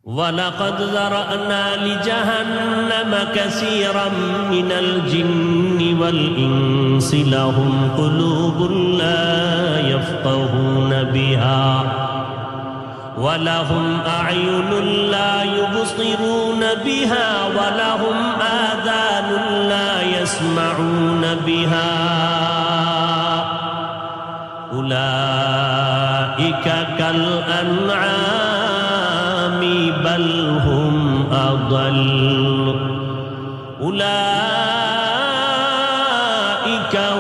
وَلَقَدْ ذَرَأْنَا لِجَهَنَّمَ كَثِيرًا مِنَ الْجِنِّ وَالْإِنسِ لَهُمْ قُلُوبٌ لَا يَفْقَهُونَ بِهَا وَلَهُمْ أَعْيُنٌ لَا يُبْصِرُونَ بِهَا وَلَهُمْ آذَانٌ لَا يَسْمَعُونَ بِهَا أُولَئِكَ كَالْأَنْعَامِ بل هم أضل أولئك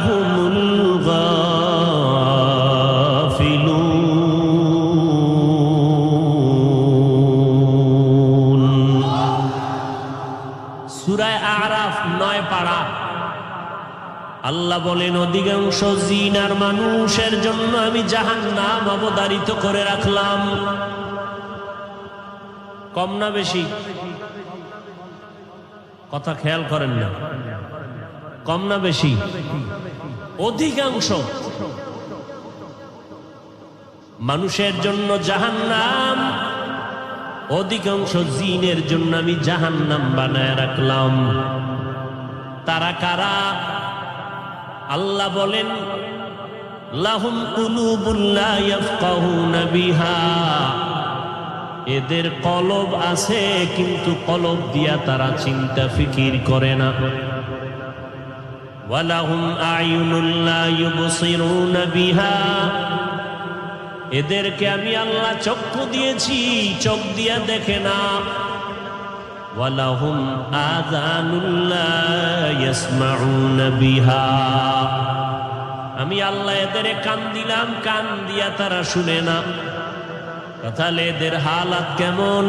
هم الغافلون সূরা আরাফ 9 পারা। আল্লাহ বলেন, অধিকাংশ জিন আর মানুষের জন্য আমি জাহান্নাম অবধারিত করে রাখলাম। কম না বেশি? কথা খেয়াল করেন না। কম না বেশি? অধিকাংশ মানুষের জন্য জাহান্নাম, অধিকাংশ জিনের জন্য আমি জাহান্নাম বানায় রাখলাম। তারা কারা? আল্লাহ বলেন, লাহুম কুলুবুন লা ইয়াফকাহুনা বিহা, এদের কলব আছে কিন্তু কলব দিয়া তারা চিন্তা ফিকির করে না। ওয়ালাহুম আয়ুনুন লা ইউবসিরুনা বিহা, এদেরকে আমি আল্লাহ চক্ষু দিয়েছি, চোখ দিয়া দেখে না। ওয়ালাহুম আযানুন লা ইয়াসমাউনা বিহা, আমি আল্লাহ এদের কান দিলাম, কান দিয়া তারা শুনে না। তাহলে এদের হালাত কেমন?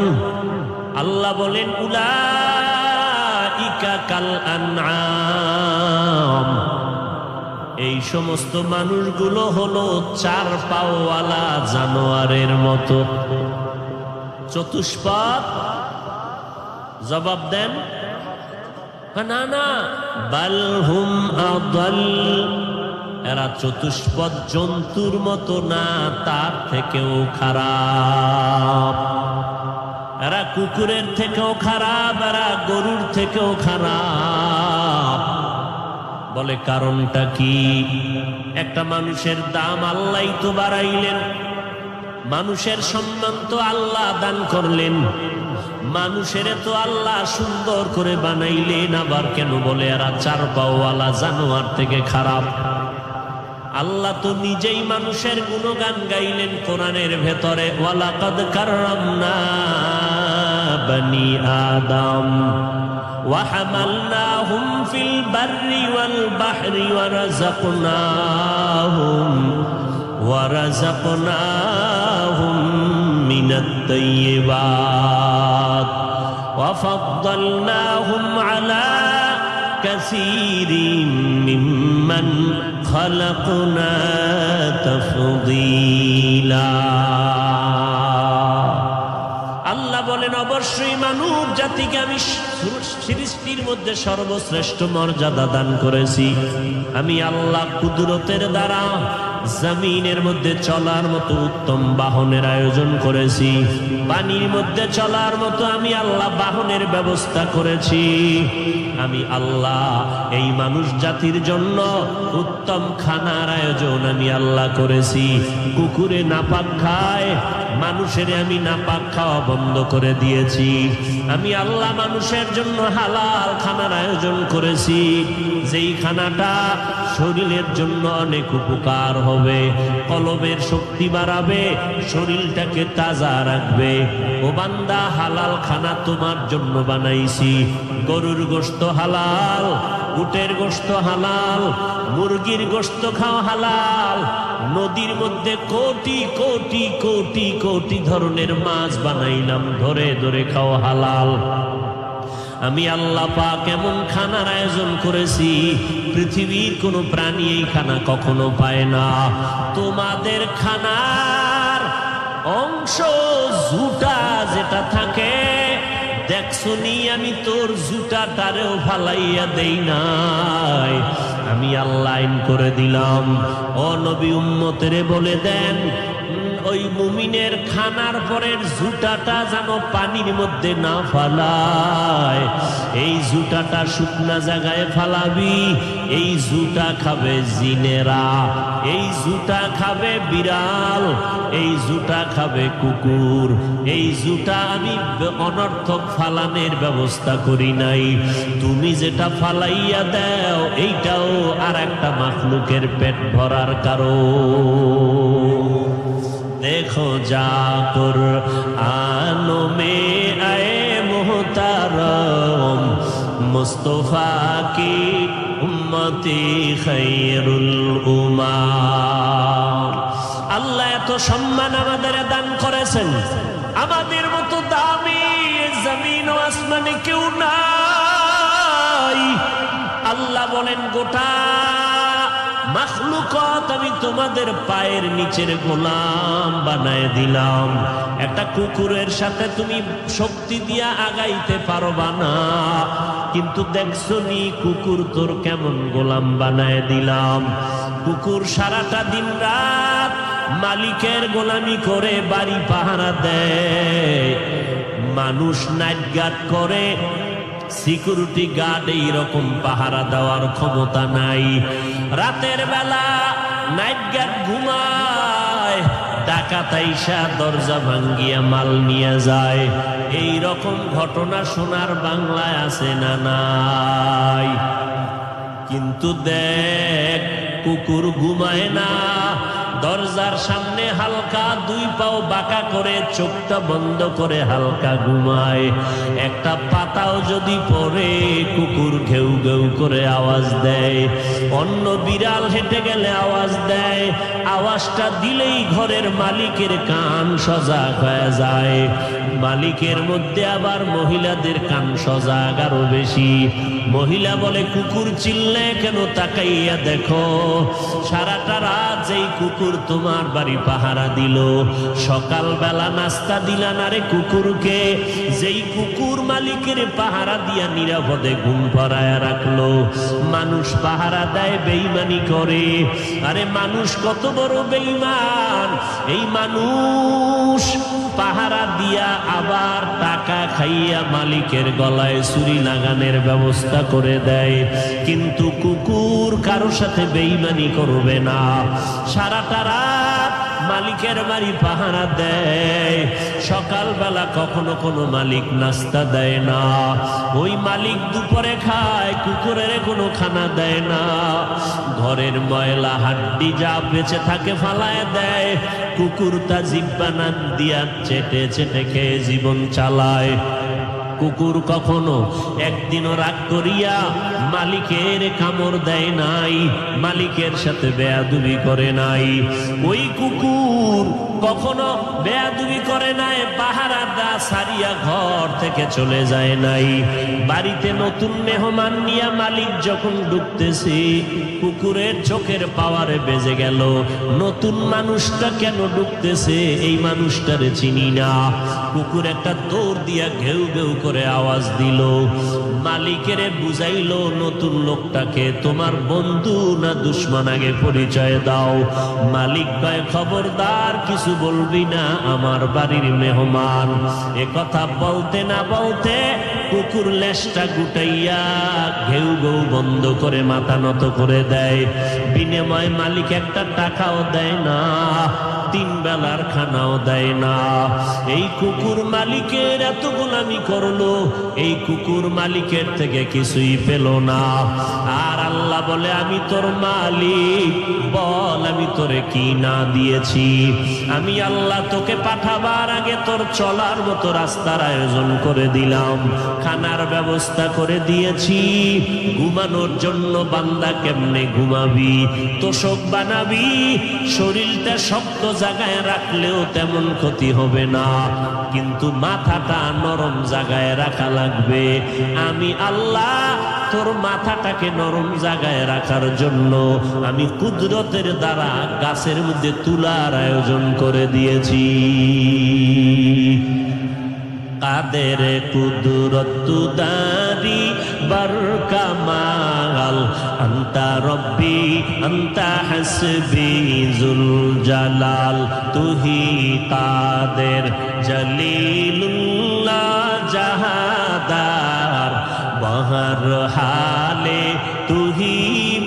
আল্লাহ বলেন, উলাইকা কাল আনআম, এই সমস্ত মানুষগুলো হলো চার পাওয়ালা জানোয়ারের মতো। চতুষ্পদ? জবাব দেন। না না, বাল হুম আদাল, এরা চতুষ্পদ জন্তুর মতো না, তার থেকেও খারাপ। এরা কুকুরের থেকেও খারাপ, এরা গরুর থেকেও খারাপ। বলে কারণটা কি? একটা মানুষের দাম আল্লাহই তো বাড়াইলেন, মানুষের সম্মান তো আল্লাহ দান করলেন, মানুষের তো আল্লাহ সুন্দর করে বানাইলেন, আবার কেন বলে এরা চার পাওয়ালা জানোয়ার থেকে খারাপ? আল্লাহ তো নিজেই মানুষের গুণগান গাইলেন কোরআনের ভেতরে, ওয়ালাকাদ কাররামনা বনি আদম ওয়া হামালনাহুম ফিল বাররি ওয়াল বাহরি ওয়া রাযাকনাহুম মিনাত তাইয়্যিবাত ওয়া ফাদ্দালনাহুম আলা কাসীরিম মিম্মান খালাকনা তাফদীলা। আল্লাহ বলেন, অবশ্যই মানব জাতিকে আমি সৃষ্টির মধ্যে সর্বশ্রেষ্ঠ মর্যাদা দান করেছি। আমি আল্লাহ কুদরতের দ্বারা জমিনের মধ্যে চলার মতো উত্তম বাহনের আয়োজন করেছি, পানির মধ্যে চলার মতো আমি আল্লাহ বাহনের ব্যবস্থা করেছি। আমি আল্লাহ এই মানুষ জাতির জন্য উত্তম খানার আয়োজন আমি আল্লাহ করেছি। কুকুরে নাপাক খায়, মানুষের আমি নাপাক খাওয়া বন্ধ করে দিয়েছি। আমি আল্লাহ মানুষের জন্য হালাল খানার আয়োজন করেছি, যেই খানাটা শরীরের জন্য অনেক উপকার হবে, কলবের শক্তি বাড়াবে, শরীরটাকে তাজা রাখবে। ও বান্দা, হালাল খানা তোমার জন্য বানাইছি। গরুর গোশত হালাল, উটের গোশত হালাল, মুরগির গোশত খাও হালাল, নদীর মধ্যে কোটি কোটি কোটি কোটি ধরনের মাছ বানাইলাম, ধরে ধরে খাও হালাল। আমি আল্লাহ পাক এমন খানার আয়োজন করেছি, পৃথিবীর কোনো প্রাণী এই খানা কখনো পায় না। তোমাদের খানার অংশ জুটা যেটা থাকে, দেখছনি আমি তোর জুটাটারেও ফালাইয়া দেই নাই, আমি আল্লাহ আইন করে দিলাম। ও নবী, উম্মতেরে বলে দেন, ও ওই মুমিনের খানার পরের জুতাটা যেন পানির মধ্যে না ফালায়, এই জুতাটা শুকনা জায়গায় ফালাবি। এই জুতা খাবে জিনেরা, এই জুতা খাবে বিড়াল, এই জুতা খাবে কুকুর। এই জুতা আমি অনর্থক ফালানের ব্যবস্থা করি নাই, তুমি যেটা ফালাইয়া দাও এইটাও আর একটা মাখলুকের পেট ভরার কারণ। देखो जाकर आनो में आए मोहतारम मुस्तफा की उम्मती खैरुल उम्माम। আল্লাহ এত সম্মান আমাদের দান করেছেন, আমাদের মতো দামি জমিন ও আসমানে কেউ নাই। আল্লাহ বলেন গোটা মাখলুকাত আমি তোমাদের পায়ের নিচের গোলাম বানায় দিলাম। একটা কুকুরের সাথে তুমি শক্তি দিয়া আগাইতে পারবা না, কিন্তু দেখছো নি কুকুর তোর কেমন গোলাম বানায় দিলাম। কুকুর সারাটা দিন রাত মালিকের গোলামি করে বাড়ি পাহারা দেয়। মানুষ নাইট গার্ড করে, সিকিউরিটি গার্ড এইরকম পাহারা দেওয়ার ক্ষমতা নাই। রাতের বেলা নাইট গার্ড ঘুমায়, ডাকাত আইসা দরজা ভাঙ্গিয়া মাল নিয়ে যায়। এই রকম ঘটনা সোনার বাংলায় আছে না নাই? কিন্তু দেখ কুকুর ঘুমায় না, দরজার সামনে হালকা দুই পাও বাঁকা করে চোখটা বন্ধ করে হালকা ঘুমায়। একটা পাতাও যদি পড়ে কুকুর ঘেউ ঘেউ করে আওয়াজ দেয়। অন্য বিড়াল হেঁটে গেলে আওয়াজ দেয়, আওয়াজটা দিলেই ঘরের মালিকের কান সজাগ হয়ে যায়। মালিকের মধ্যে আবার মহিলাদের কান সজাগ আরো বেশি। মহিলা বলে কুকুর চিল্লে কেন, তাকাইয়া দেখো সারাটা রাত যেই কুকুর তোমার বাড়ি পাহারা দিল, সকালবেলা নাস্তা দিলা না রে কুকুরকে। যেই কুকুর মালিকের পাহারা দিয়া নিরাপদে ঘুম পড়ায় রাখলো। মানুষ পাহারা দেয় বেঈমানি করে। আরে মানুষ কত বড় বেঈমান! এই মানুষ পাহারা দিয়া আবার টাকা খাইয়া মালিকের গলায় ছুরি লাগানোর ব্যবস্থা করে দেয়, কিন্তু কুকুর কারোর সাথে বেঈমানি করবে না। সারাটা রাত মালিকের বাড়ি পাহারা দেয়। সকালবেলা কখনো কোনো মালিক নাস্তা দেয় না, ওই মালিক দুপুরে খায়, কুকুরের কোনো খানা দেয় না। ঘরের ময়লা হাড্ডি যা বেঁচে থাকে ফালায় দেয়, কুকুর তা জিহ্বা নাক দিয়া চেটে চেটে খেয়ে জীবন চালায়। কুকুর কখনো একদিনও রাগ করিয়া মালিকের কামড় দেয় নাই, মালিকের সাথে বেয়াদবি করে নাই। ওই কুকুর কখনো বেয়াদবি করে নাই, পাহারা দা সারিয়া ঘর থেকে চলে যায় নাই। বাড়িতে নতুন মেহমান নিয়ে মালিক যখন ঢুকতেছে, কুকুরের চোখের পাওয়ারে বেজে গেল নতুন মানুষটা কেন ঢুকতেছে, এই মানুষটারে চিনি না। কুকুর একটা দৌড় দিয়া ঘেউ ঘেউ করে আওয়াজ দিল, মালিকেরে বুঝাইলো নতুন লোকটাকে তোমার বন্ধু না দুশ্মন আগে পরিচয় দাও। মালিক কয় খবরদার কিছু বলবি না, আমার বাড়ির মেহমান। এ কথা বলতে না বলতে কুকুর লেজটা গুটাইয়া ঘেউ ঘেউ বন্ধ করে মাথা নত করে দেয়। বিনিময় মালিক একটা টাকাও দেয় না, তিন বেলার খানাও দেয় না। এই কুকুর মালিকের এত গোলামি করলো, এই কুকুর মালিকের থেকে কিছুই পেল না। আর আল্লাহ বলে আমি তোর মালিক, বল আমি তোরে কি না দিয়েছি। আমি আল্লাহ তোকে পাঠাবার আগে তোর চলার মতো রাস্তার আয়োজন করে দিলাম, খানার ব্যবস্থা করে দিয়েছি। ঘুমানোর জন্য বান্দা কেমনে ঘুমাবি, তোষক বানাবি, শরীরটা শক্ত জায়গায় রাখলেও তেমন ক্ষতি হবে না, কিন্তু মাথাটা নরম জায়গায় রাখা লাগবে। আমি আল্লাহ তোর মাথাটাকে নরম জায়গায় রাখার জন্য আমি কুদরতের দ্বারা গাছের মধ্যে তুলার আয়োজন করে দিয়েছি। কাদের কুদরত দারি বরকামাল আন্তা রব্বি আন্তা হাসবি জুল জালাল তুহি কাদের জলিলুল্লাহ জাহাদার বহর হালে তুহি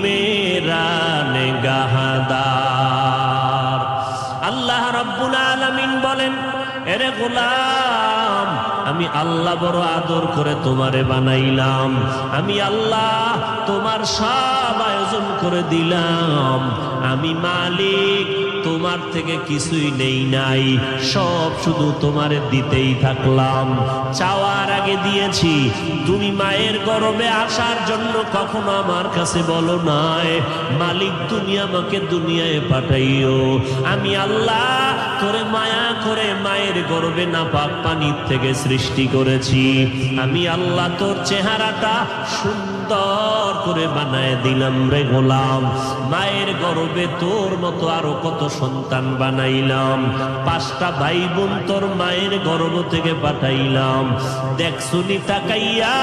মেরা নেগাহদার। আল্লাহ রাব্বুল আলামিন বলেন, এরে গোলাম, আমি আল্লাহ বড় আদর করে তোমারে বানাইলাম, আমি আল্লাহ তোমার সব আয়োজন করে দিলাম, আমি মালিক, তোমার থেকে কিছুই নেই নাই, সব শুধু তোমারে দিতেই থাকলাম। চাওয়ার আগে দিয়েছি। তুমি মায়ের গর্ভে আসার জন্য কখনো আমার কাছে বলো নাই, মালিক তুমি আমাকে দুনিয়ায় পাঠাইও। আমি আল্লাহ তোরে মায়া করে মায়ের গর্ভে নাপাক পানির থেকে সৃষ্টি করেছি। আমি আল্লাহ তোর চেহারাটা সুন্দর করে বানায় দিলাম রে গোলাম। মায়ের গর্ভে তোর মতো আরো কত সন্তান বানাইলাম, 5টা ভাই বোন তোর মায়ের গর্ভ থেকে পাঠাইলাম। দেখছুনি তাকাইয়া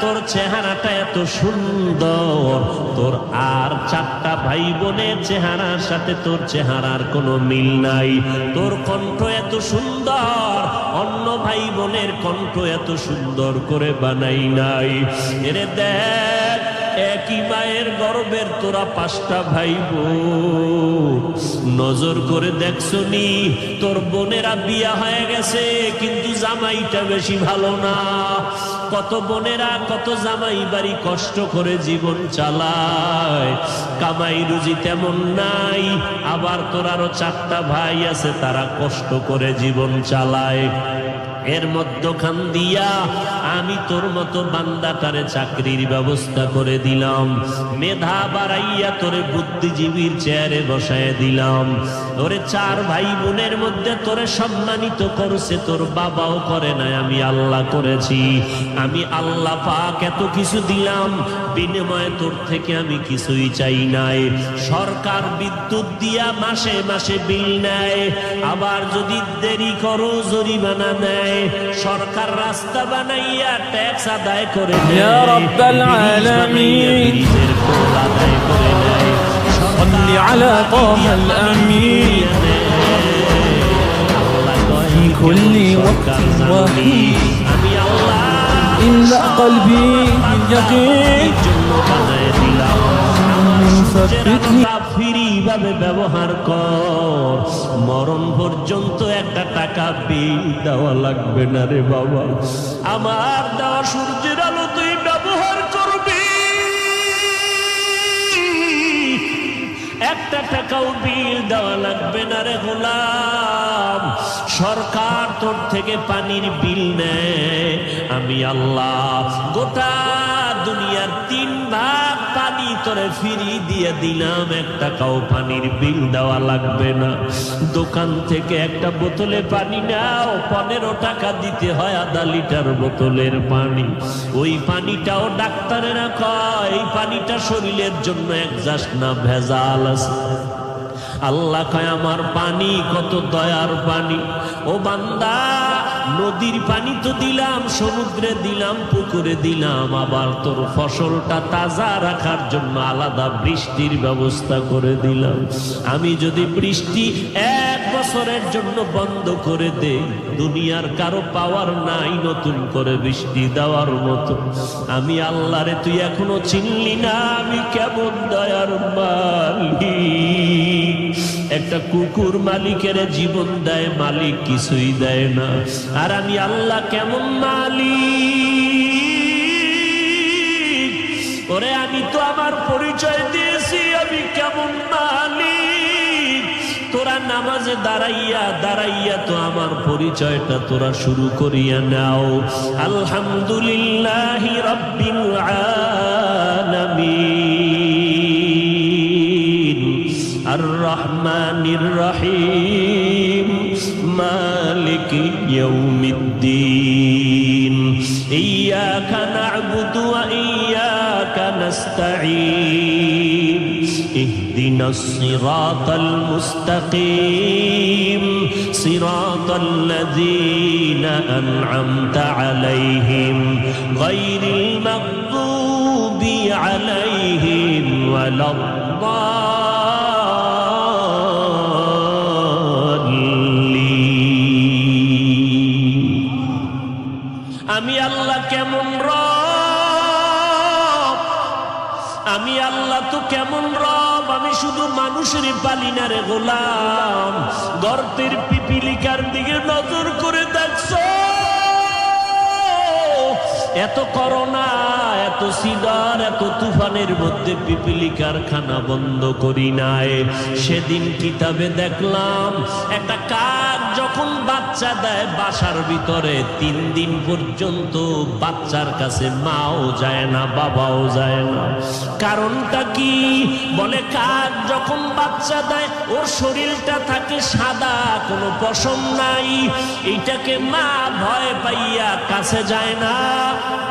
তোর চেহারাটা এত সুন্দর, তোর আর 4টা ভাই বোনের চেহারার সাথে তোর চেহারার কোনো মিল নাই। তোর কণ্ঠ এত সুন্দর, অন্য ভাই বোনের কণ্ঠ এত সুন্দর করে বানাই নাই। এরে দেখ, একই মায়ের গর্ভের তোরা 5টা ভাই বোন, নজর করে দেখছনি তোর বোনেরা বিয়া হয়ে গেছে, কিন্তু জামাইটা বেশি ভালো না। কত বোনেরা কত জামাই বাড়ি কষ্ট করে জীবন চালায়, কামাই রুজি তেমন নাই। আবার তোর আরো 4টা ভাই আছে, তারা কষ্ট করে জীবন চালায়। এর মধ্যখান দিয়া আমি তোর মতো বান্দাটারে চাকরির ব্যবস্থা করে দিলাম, মেধা বাড়াইয়া তোরে বুদ্ধিজীবীর চেয়ারে বসায় দিলাম। ওরে 4 ভাই বোনের মধ্যে তোরে সম্মানিত করছে তোর বাবাও করে নাই, আমি আল্লাহ করেছি। আমি আল্লাহ পাক এত কিছু দিলাম, বিনিময়ে তোর থেকে আমি কিছুই চাই নাই। সরকার বিদ্যুৎ দিয়া মাসে মাসে বিল নেয়, আবার যদি দেরি করো জরিমানা নেয়। সরকার রাস্তা বানাইয়া ট্যাক্স আদায় করে নেয়, ইয়া রাব্বাল আলামিন আদায় করে নেয়। সাল্লি আলা তাহাল আমিন ফি কুল্লি ওয়াক্তিন ওয়াহিদ। আমি আল্লাহ ইল্লা কলবি বিল ইয়াকিন জন্য বানায় দিলাম। ফ্রি ভাবে ব্যবহার কর, মরণ পর্যন্ত 1 টাকা বিল দেওয়া লাগবে না রে বাবা। আমার দেওয়া সূর্যের আলো তুই ব্যবহার করবি, 1 টাকাও বিল দেওয়া লাগবে না রে গোলাম। সরকার তোর থেকে পানির বিল নেয়, আমি আল্লাহ গোটা দুনিয়ার 3 ভাগ পানি তোরে ফ্রি দিয়ে দিলাম, 1 টাকাও পানির বিল দেওয়া লাগবে না। দোকান থেকে একটা বোতলে পানি নাও, 15 টাকা দিতে হয় আধা লিটার বোতলের পানি। ওই পানিটাও ডাক্তারেরা কয় এই পানিটা শরীরের জন্য একজাস্ট না, ভেজাল আছে। আল্লাহ কয় আমার পানি কত দয়ার পানি। ও বান্দা, নদীর পানি তো দিলাম, সমুদ্রে দিলাম, পুকুরে দিলাম, আবার তোর ফসলটা তাজা রাখার জন্য আলাদা বৃষ্টির ব্যবস্থা করে দিলাম। আমি যদি বৃষ্টি 1 বছরের জন্য বন্ধ করে দেই, দুনিয়ার কারো পাওয়ার নাই নতুন করে বৃষ্টি দেওয়ার মতো। আমি আল্লাহরে তুই এখনো চিনলি না, আমি কেমন দয়ার মালিক। একটা কুকুর মালিকের জীবন দেয়, মালিক কিছুই দেয় না। আর আমি আল্লাহ কেমন মালিক, ওরে আমি তো আমার পরিচয় দিয়েছি আমি কেমন মালিক। তোরা নামাজে দাঁড়াইয়া দাঁড়াইয়া তো আমার পরিচয়টা তোরা শুরু করিয়া নাও। আলহামদুলিল্লাহি রাব্বিল আলামিন আর রহমানির রহিম মালিকি ইয়াউমিদ্দিন ইয়্যাকা না'বুদু ওয়া ইয়্যাকা নাস্তাঈন ইহদিনাস সিরাতাল মুস্তাকিম সিরাতাল্লাযীনা আন'আমতা আলাইহিম গায়রিল মাগদুবি আলাইহিম ওয়ালাদ-দাল্লিন। আমি আল্লাহ কেমন রব, আমি আল্লাহ তো কেমন রব, আমি শুধু মানুষেরই পালি না রে গোলাম। গর্তের পিপিলিকার দিকে নজর করে দেখছো, এত করোনা, এত সিডার, এত তুফানের মধ্যে পিপিলিকার খানা বন্ধ করি নাই। সেদিন কিতাবে দেখলাম একটা কাক যখন বাচ্চা দেয় বাসার ভিতরে 3 দিন পর্যন্ত বাচ্চার কাছে মাও যায় না, বাবাও যায় না। কারণটা কি? বলে কাক যখন বাচ্চা দেয় ওর শরীরটা থাকে সাদা, কোনো পশম নাই। এইটাকে মা ভয় পাইয়া কাছে যায় না,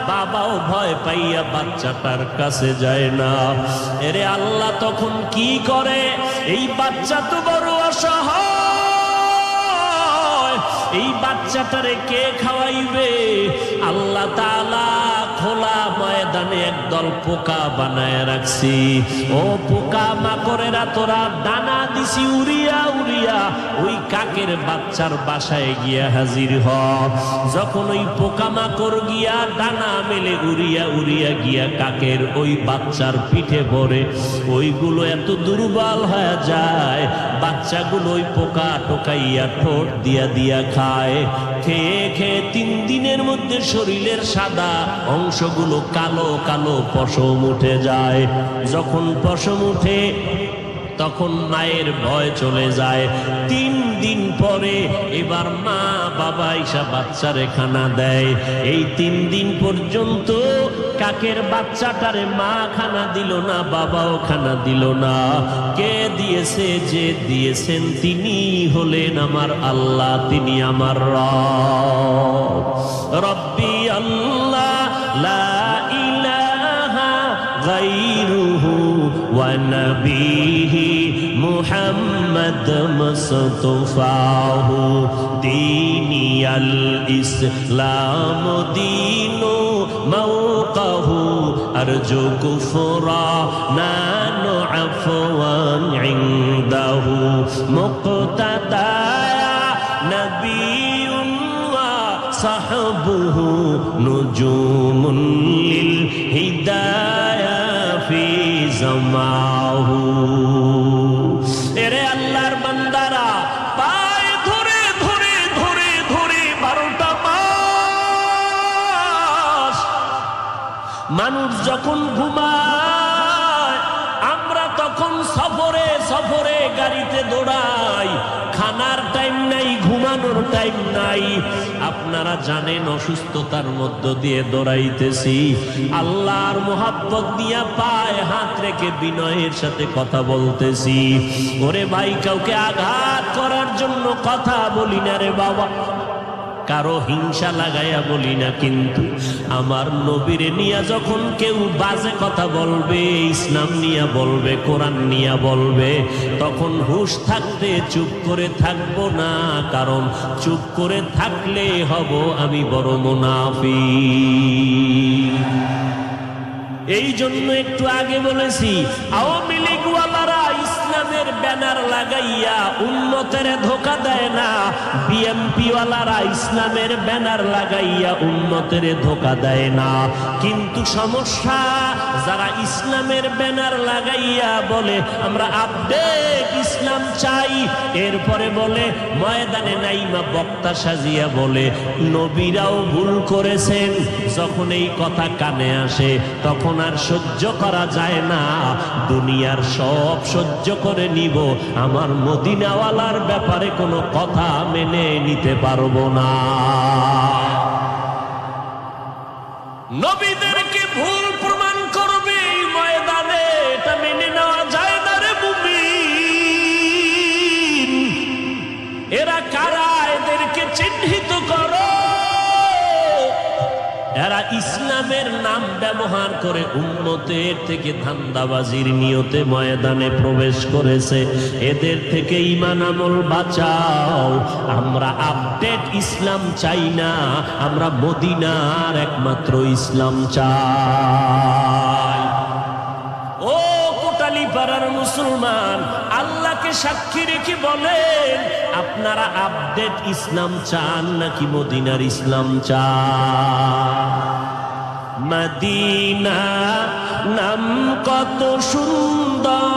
বাবাও ভয় পাইয়া বাচ্চাটার কাছে যায় না। এরে আল্লাহ তখন কি করে? এই বাচ্চা তো বড় অসহায়, এই বাচ্চাটারে কে খাওয়াইবে? আল্লাহ তাআলা খোলা ময়দানে একদল পোকা বানায় রাখছি। ও পোকা মাকড়েরা, তোরা দানা দিছি উড়িয়া উড়িয়া ওই কাকের বাচ্চার বাসায় গিয়া হাজির হ। যখন ওই পোকা মাকড় গিয়া দানা মেলে উড়িয়া উড়িয়া গিয়া কাকের ওই বাচ্চার পিঠে পড়ে, ওইগুলো এত দুর্বল হয়ে যায়, বাচ্চাগুলো ওই পোকা টোকাইয়া ঠোঁট দিয়া দিয়া খায়। খেয়ে খেয়ে 3 দিনের মধ্যে শরীরের সাদা অংশগুলো কালো কালো পশম উঠে যায়। যখন পশম উঠে তখন মায়ের ভয় চলে যায়। 3 দিন পরে এবার মা বাবা এসে বাচ্চারে খানা দেয়। এই 3 দিন পর্যন্ত কাকের বাচ্চাটারে মা খানা দিল না, বাবাও খানা দিল না। কে দিয়েছে? যে দিয়েছেন তিনি হলেন আমার আল্লাহ, তিনি আমার রব। রব্বি আল্লাহ লা ইলাহা গায়রুহু ওয়া নবিহি মুহাম্মদ মুস্তাফাহু দীনিয়াল ইসলাম দীনু মাওকাহু আরজু কুফরান আফওয়ান ইনদাহু মুক্তাদা নবিয়্যুন ওয়া সাহবুহু নুজুমুন লিল হিদায়া ফি জামাহু। এরে আল্লাহর বান্দারা, পায়ে ধরে ধরে ধরে ধরে 12টা মাস মানুষ যখন ঘুমায়, আমরা তখন সফরে সফরে গাড়িতে দৌড়াই। খানার টাইম নাই, ঘুমানোর টাইম নাই। আপনারা জানেন অসুস্থতার মধ্য দিয়ে দৌড়াইতেছি। আল্লাহর মোহাব্বত দিয়া পায়ে হাত রেখে বিনয়ের সাথে কথা বলতেছি। ওরে ভাই, কাউকে আঘাত করার জন্য কথা বলি না রে বাবা, কারো হিংসা লাগাইয়া বলি না। কিন্তু আমার নবীরে নিয়া যখন কেউ বাজে কথা বলবে, ইসলাম নিয়া বলবে, কোরআন নিয়া বলবে, তখন হুঁশ থাকতে চুপ করে থাকবো না। কারণ চুপ করে থাকলে হব আমি বড় মুনাফিক। এই জন্য একটু আগে বলেছি, আওয়ামী লীগওয়ালারা ইসলামের ব্যানার লাগাইয়া উম্মতের ধোঁকা দেয় না, বিএনপি ওয়ালারা ইসলামের ব্যানার লাগাইয়া উম্মতের ধোঁকা দেয় না। কিন্তু সমস্যা, যারা ইসলামের ব্যানার লাগাইয়া বলে আমরা আপডেট ইসলাম চাই, এরপরে বলে ময়দানে নাইমা বক্তা সাজিয়া বলে নবীরাও ভুল করেছেন। যখন এই কথা কানে আসে তখন আর সহ্য করা যায় না। দুনিয়ার সব সহ্য করে নিব, আমার মদিনাওয়ালার ব্যাপারে কোনো কথা মেনে নিতে পারবো না। নবীদেরকে ভুল প্রমাণ করবে এই ময়দানে, এটা মেনে নেওয়া যায় না রে মুমিন। এরা কারা? এদেরকে চিহ্নিত করো। এরা ইসলামের নাম ব্যবহার করে উম্মতের থেকে ধান্দাবাজির নিয়তে ময়দানে প্রবেশ করেছে। এদের থেকে ঈমান আমল বাঁচাও। আমরা আপডেট ইসলাম চাই না, আমরা মদিনার একমাত্র ইসলাম চাই। ও কোটালীপাড়ার মুসলমান, আল্লাহকে সাক্ষী রেখে বলেন, আপনারা আপডেট ইসলাম চান নাকি মদিনার ইসলাম চান? মদিনা নাম কত সুন্দর,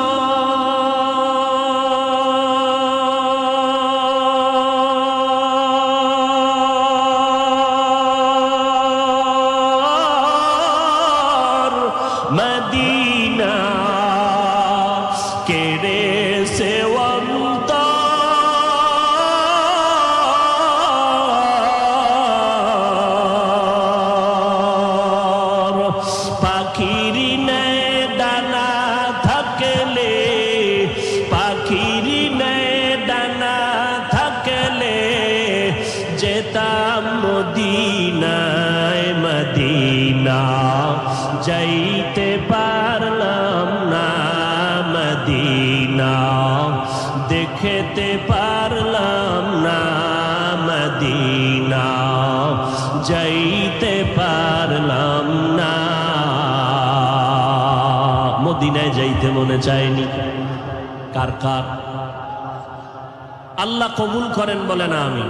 মদিনা কেড়ে সে পাখির নেয় ডানা থাকলে, পাখির নেয় ডানা থাকলে যেতাম মদিনায়, মদিনা যাইতে পারলাম না, মদিনা দেখতে পারলাম না, মদিনা যাইতে পারলাম না। মদিনায় যাইতে মনে চায়নি কার কার? আল্লাহ কবুল করেন বলে না আমি।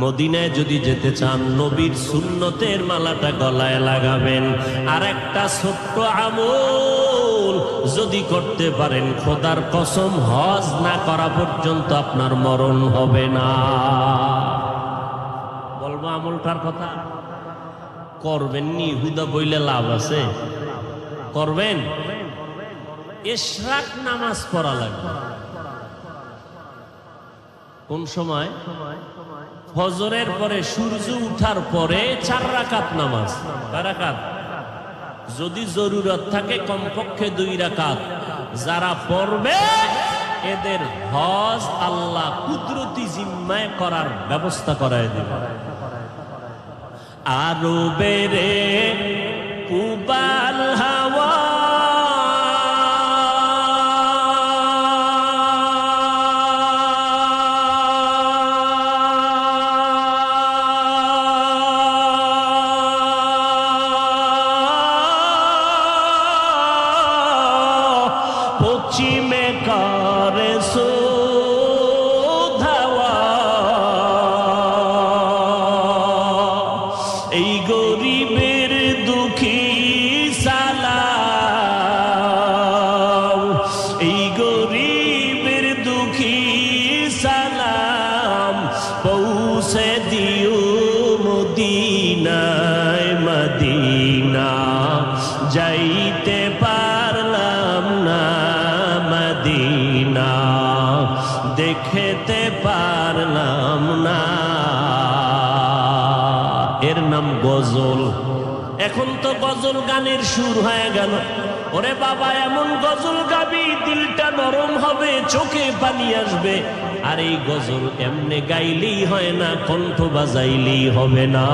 মদিনায় যদি যেতে চান, নবীর সুন্নতের মালাটা গলায় লাগাবেন। আর একটা ছোট্ট আমল যদি করতে পারেন, খোদার কসম হজ না করা পর্যন্ত আপনার মরণ হবে না। বলবো আমলটার কথা, করবেন নি হুদা বইলে লাভ আছে? করবেন। ইশরাক নামাজ পড়া লাগবে। কোন সময়? ফজরের পরে, সূর্য উঠার পরে 4 রাকাত নামাজ। কয় রাকাত? যদি জরুরত থাকে কমপক্ষে 2 রাকাত। যারা পড়বে এদের হজ আল্লাহ কুদরতি জিম্মায় করার ব্যবস্থা করায় দেবে। আরো বেরে কুবাল হাওয়া পশ্চিমে করে ধাওয়া, এই গরিবের দুঃখী সালাম, এই গরিবের দুঃখী সালাম পৌঁছে দিও মদিনায়, মদিনা যাইতে পারলাম না, মদিনা দেখতে পারলাম না। এর নাম গজল। এখন তো গজল গানের সুর হয়ে গেল। ওরে বাবা, এমন গজল গাবি দিলটা নরম হবে, চোখে পানি আসবে। আর এই গজল এমনে গাইলেই হয় না, কণ্ঠ বাজাইলেই হবে না।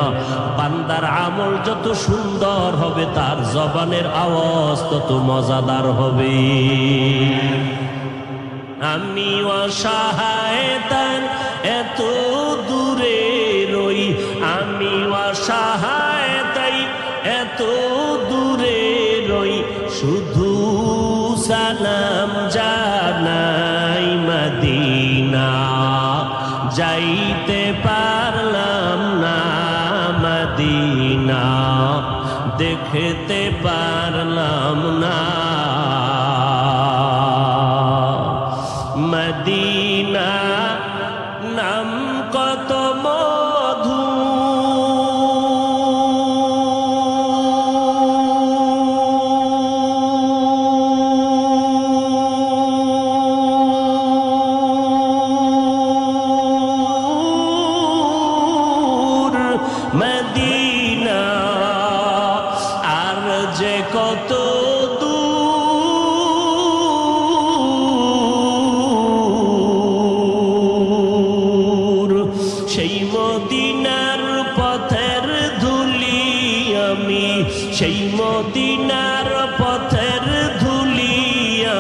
বান্দার আমল যত সুন্দর হবে, তার জবানের আওয়াজ তত মজাদার হবে। আমি অসহায় তার এত দূরে রই, আমি অসহায় তাই এত দূরে রই, শুধু সালাম জানাই মদিনা যাইতে পারলাম না, মদিনা দেখতে পারলাম না। মদিনা নাম কত মধু, মদিনা আর যে কত সেই মদিনার পথের ধুলি সেই মদিনার পথের ধুলি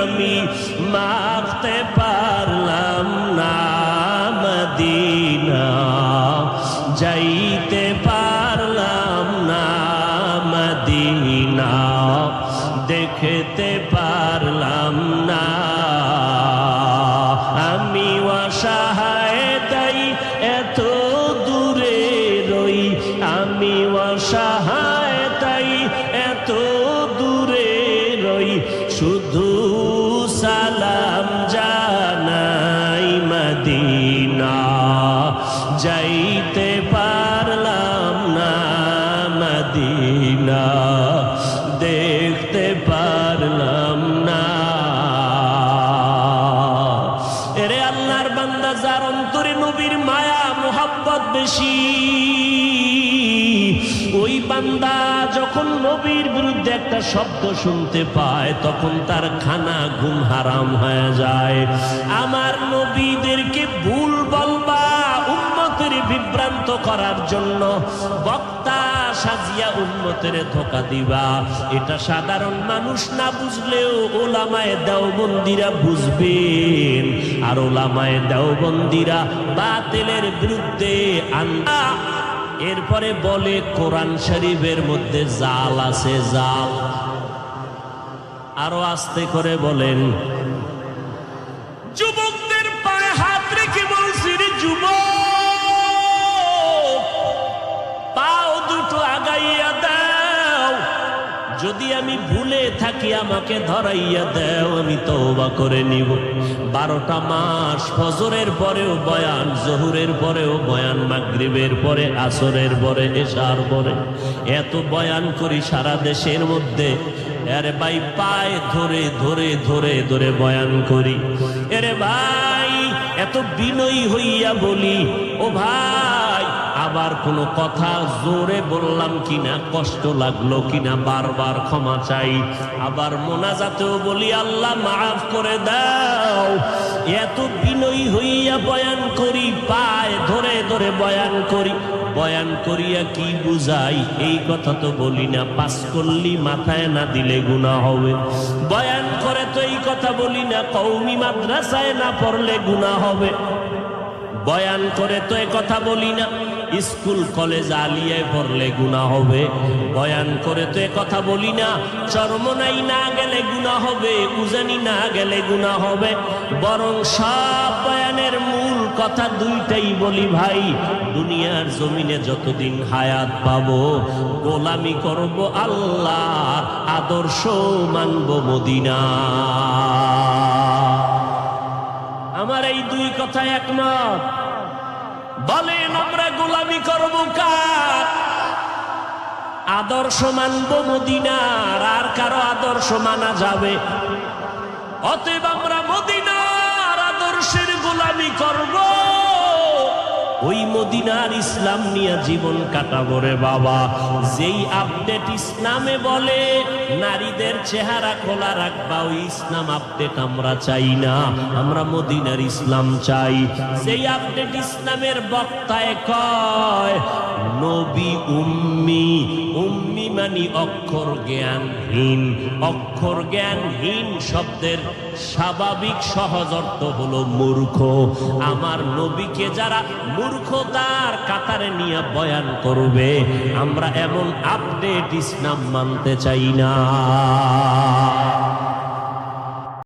আমি মাখতে পারলাম না, মদিনা যাইতে পারলাম না, মদিনা দেখতে পারলাম না। আমি অসহায় তাই এত দূরে রই, আমি অসহায় তাই এত দূরে রই, শুধু সালাম জানাই, মদিনা যাইতে পারলাম না, মদিনা দেখতে পারলাম না। এরে আল্লাহর বান্দা, যার অন্তরে নবীর মায়া মোহাব্বত বেশি, ওই বান্দা যখন নবীর বিরুদ্ধে একটা শব্দ শুনতে পায় তখন তার খানা ঘুম হারাম হয়ে যায়। আমার নবীদেরকে ভুল বলবা উম্মতের বিভ্রান্ত করার জন্য, বক্তা সাজিয়া উম্মতের ধোঁকা দিবা, এটা সাধারণ মানুষ না বুঝলেও ওলামায়ে দেওবন্দিরা বুঝবেন। আর ওলামায়ে দেওবন্দিরা বাতিলের বিরুদ্ধে এরপরে বলে কোরআন শরীফের মধ্যে জাল আছে, জাল। আরো আস্তে করে বলেন। যুবকদের পায়ে হাত রেখে বলছি, রে যুবক, পাও দুটো আগাইয়া দাও, যদি আমি ভুলে থাকি আমাকে ধরাইয়া দাও, আমি তওবা করে নিব। 12টা মাস ফজরের পরেও বয়ান, জোহরের পরেও বয়ান, মাগরিবের পরে, আসরের পরে, এশার পরে, এত বয়ান করি সারা দেশের মধ্যে। আরে ভাই, পায়ে ধরে ধরে ধরে ধরে বয়ান করি। আরে ভাই, এত বিনয়ী হইয়া বলি, ও ভাই, আবার কোনো কথা জোরে বললাম কিনা, কষ্ট লাগলো কিনা, বারবার ক্ষমা চাই। আবার মোনাজাতেও বলি, আল্লাহ মাফ করে দাও। এত বিনয়ী হইয়া বয়ান করি, পায়ে ধরে ধরে বয়ান করি। বয়ান করিয়া কি বুঝাই এই কথা তো বলি না, পাস করলি মাথায় না দিলে গুনাহ হবে। বয়ান করে তো এই কথা বলি না, কওমি মাদ্রাসায় না পড়লে গুনাহ হবে। বয়ান করে তো এ কথা বলি না, স্কুল কলেজ আলিয়ায় পড়লে গুনাহ হবে। বয়ান করে তো এ কথা বলি না, চরমনাই না গেলে গুনাহ হবে, উজানি না গেলে গুনাহ হবে। বরং সব বয়ানের মূল কথা দুইটাই বলি, ভাই, দুনিয়ার জমিনে যতদিন হায়াত পাবো গোলামি করব আল্লাহর, আদর্শ মানব মদিনা। আমার এই দুই কথা একমত। বলেন, আমরা গোলামি করব কার? আদর্শ মানব মদিনার, আর কারো আদর্শ মানা যাবে? অতএব আমরা মদিনার আদর্শের গোলামি করব, ওই মদিনার ইসলাম নিয়ে জীবন কাটাবো রে বাবা। যেই আপডেট ইসলামে বলে নারীদের চেহারা খোলা রাখবা, ওই ইসলাম আপডেট আমরা চাই না, আমরা মদিনার ইসলাম চাই। যেই আপডেট ইসলামের বক্তায় কয় নবী উম্মি, উম্মি মানে অক্ষর জ্ঞানহীন। অক্ষর জ্ঞানহীন শব্দের স্বাভাবিক সহজ অর্থ হলো মূর্খ। আমার নবীকে যারা মূর্খতার কাতারে নিয়ে বয়ান করবে, আমরা এমন আপডেট ইসলাম মানতে চাই না।